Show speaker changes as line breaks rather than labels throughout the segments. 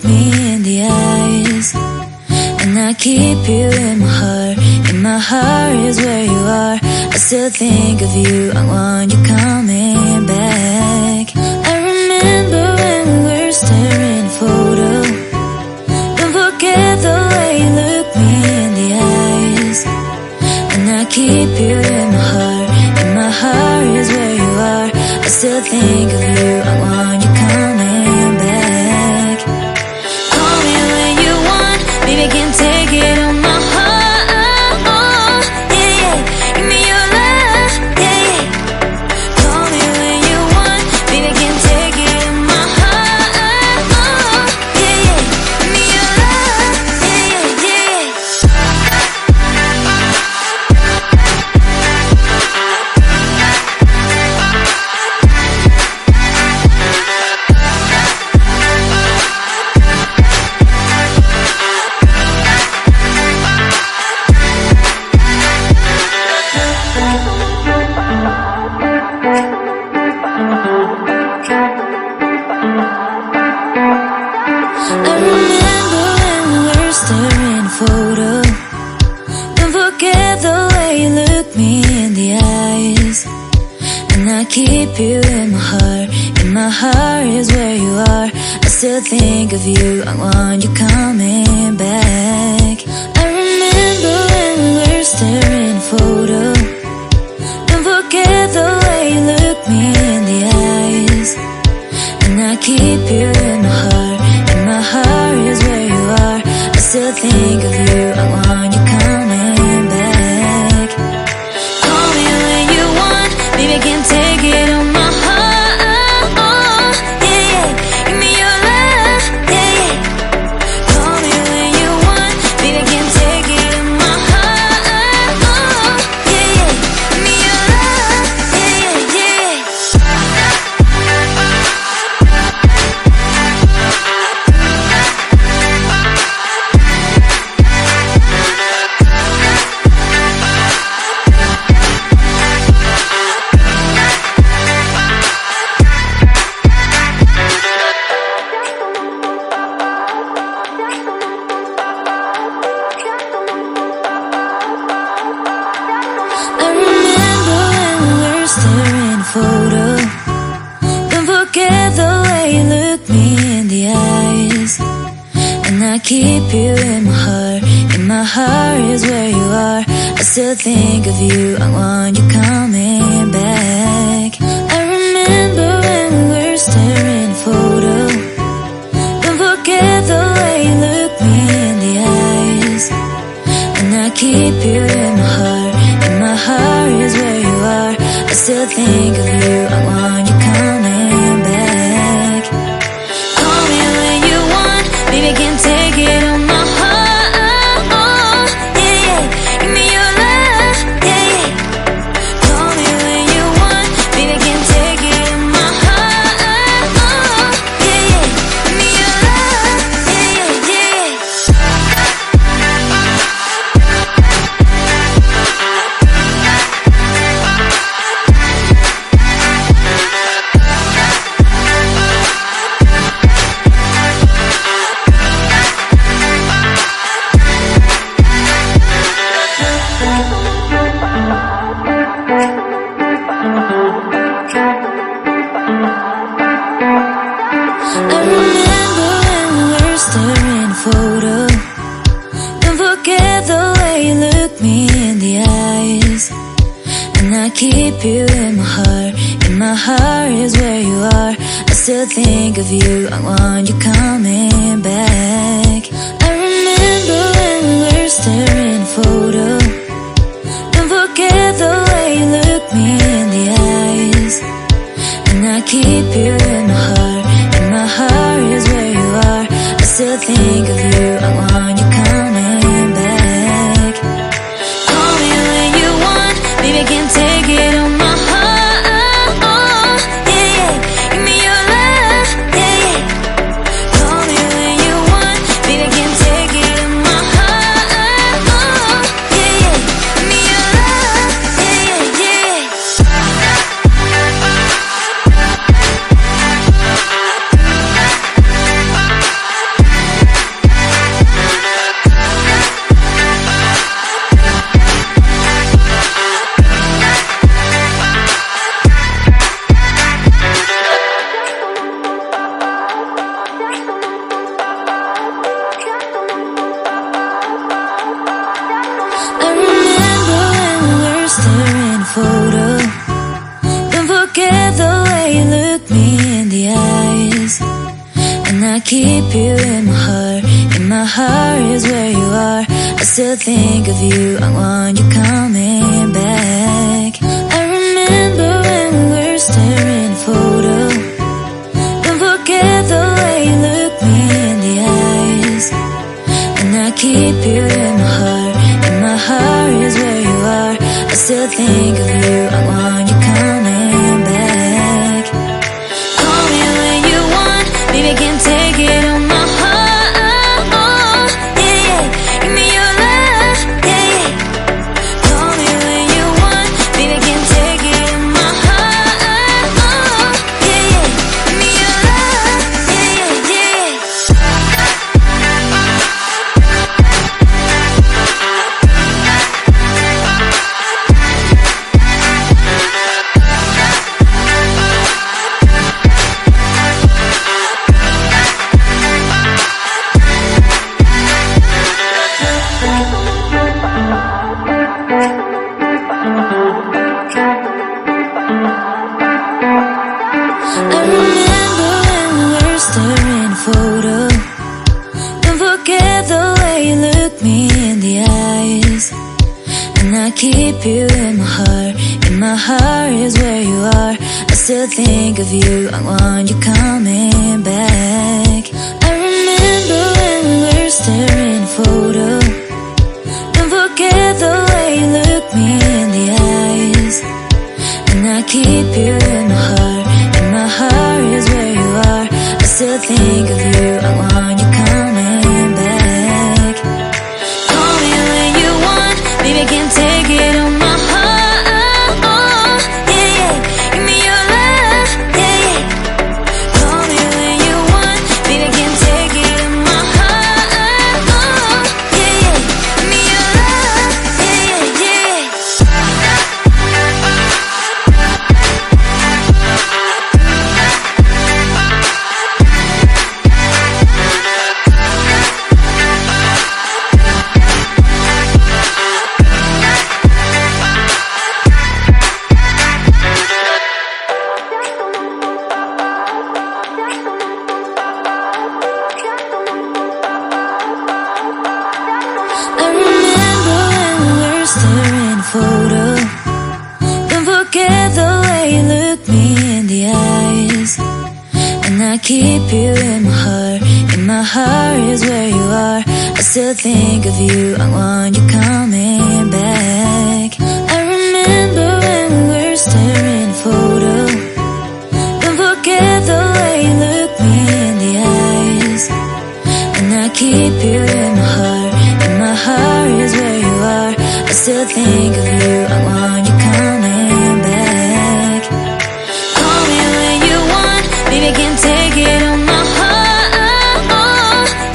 me in the eyes, and I keep you in my heart. In my heart is where you are. I still think of you, I want you coming back. I remember when we were staring at a photo. Don't forget the way you look me in the eyes, and I keep you in my heart. In my heart is where you are. I still think of you, I want you coming back. Call me when you want, baby, I can take it on my heart. Yeah, yeah, give me your love, yeah, yeah. Call me when you want, baby, I can take it on my heart. Yeah, yeah, give me your love, yeah, yeah, yeah. I remember when we were staring at a photo. Don't forget the way you look me in the eyes, and I keep you in my heart. In my heart is where you are. I still think of you, I want you coming back. I remember when we were staring at a photo. Don't forget the way you look me in the eyes, and I keep you in my heart. In my heart is where you are. I still think of you, I want you coming back. Call me when you want, baby, I can take it on my heart. Yeah, yeah, give me your love, yeah, yeah. Call me when you want, baby, I can take it on my heart. Yeah, yeah, give me your love, yeah, yeah, yeah. I remember when we were staring at a photo. Don't forget the way you look me in the eyes, and I keep you in my heart. In my heart is where you are. I still think of you, I want you coming back. I remember when we were staring at a photo. Don't forget the way you look me in the eyes, and I keep you in my heart. In my heart is where you are. I still think of you, I want you coming back. Call me when you want, baby, I can take it on my heart. Yeah, yeah, give me your love, yeah, yeah. Call me when you want, baby, I can take it on my heart. Yeah, yeah, give me your love, yeah, yeah, yeah. I remember when we were staring at a photo. Don't forget the way you look me in the eyes, and I keep you in my heart. In my heart is where you are. I still think of you, I want you coming back. I remember when we were staring at a photo. Don't forget the way you look me in the eyes, and I keep you in my heart. In my heart is where you are. I still think of you, I want you coming back. Call me when you want, baby, I can take it on my heart. Yeah, yeah, give me your love, yeah, yeah. Call me when you want, baby, I can take it on my heart. Yeah, yeah, give me your love, yeah, yeah, yeah. look me in the eyes, and I keep you in my heart. In my heart is where you are. I still think of you, I want you coming back. I remember when we were staring photo. Don't forget the way you look me in the eyes, and I keep you in my heart. In my heart is where you are. I still think of you, I want you coming back. Call me when you want, baby, can take it on my heart. Yeah, yeah, give me your love, yeah, yeah. Call me when you want, baby, can take it on my heart. Yeah, yeah, give me your love, yeah, yeah, yeah. I remember when we were staring photo. Don't forget the way you look me in the eyes, and I keep you in my heart. In my heart is where you are. I still think of you, I want you coming back. I remember when we were staring photo. Don't forget the way you look me in the eyes, and I keep you in my heart. In my heart is where you are. I still think of you, I want you coming back. Call me when you want, baby, can take it on my heart. Yeah, yeah, give me your love, yeah, yeah. Call me when you want, baby, can take it on my heart. Yeah, yeah, give me your love, yeah, yeah, yeah. I remember when we were staring photo. Don't forget the way you look me in the eyes, and I keep you in my heart. In my heart is where you are. I still think of you, I want you coming back. I remember when we were staring photo. Don't forget the way you look me in the eyes, and I keep you in my heart. In my heart is where you are. I still think of you, I want you coming back. Call me when you want, baby, can take it on my heart.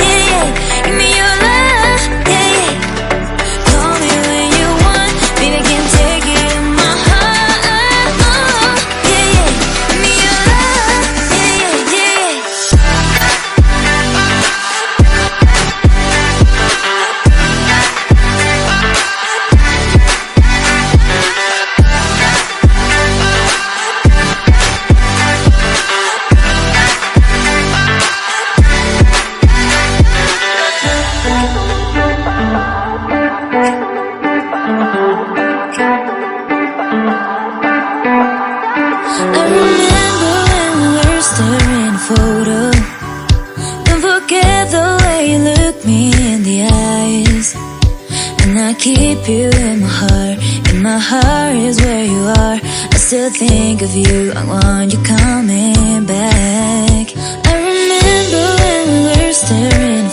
Yeah, yeah, give me your love, yeah, yeah. Call me when you want, baby, can take it on my heart. Yeah, yeah, give me your love, yeah, yeah, yeah. I remember when we were staring photo. Don't forget the way you look me in the eyes, and I keep you in my heart. In my heart is where you are. I still think of you, I want you coming back. I remember when we were staring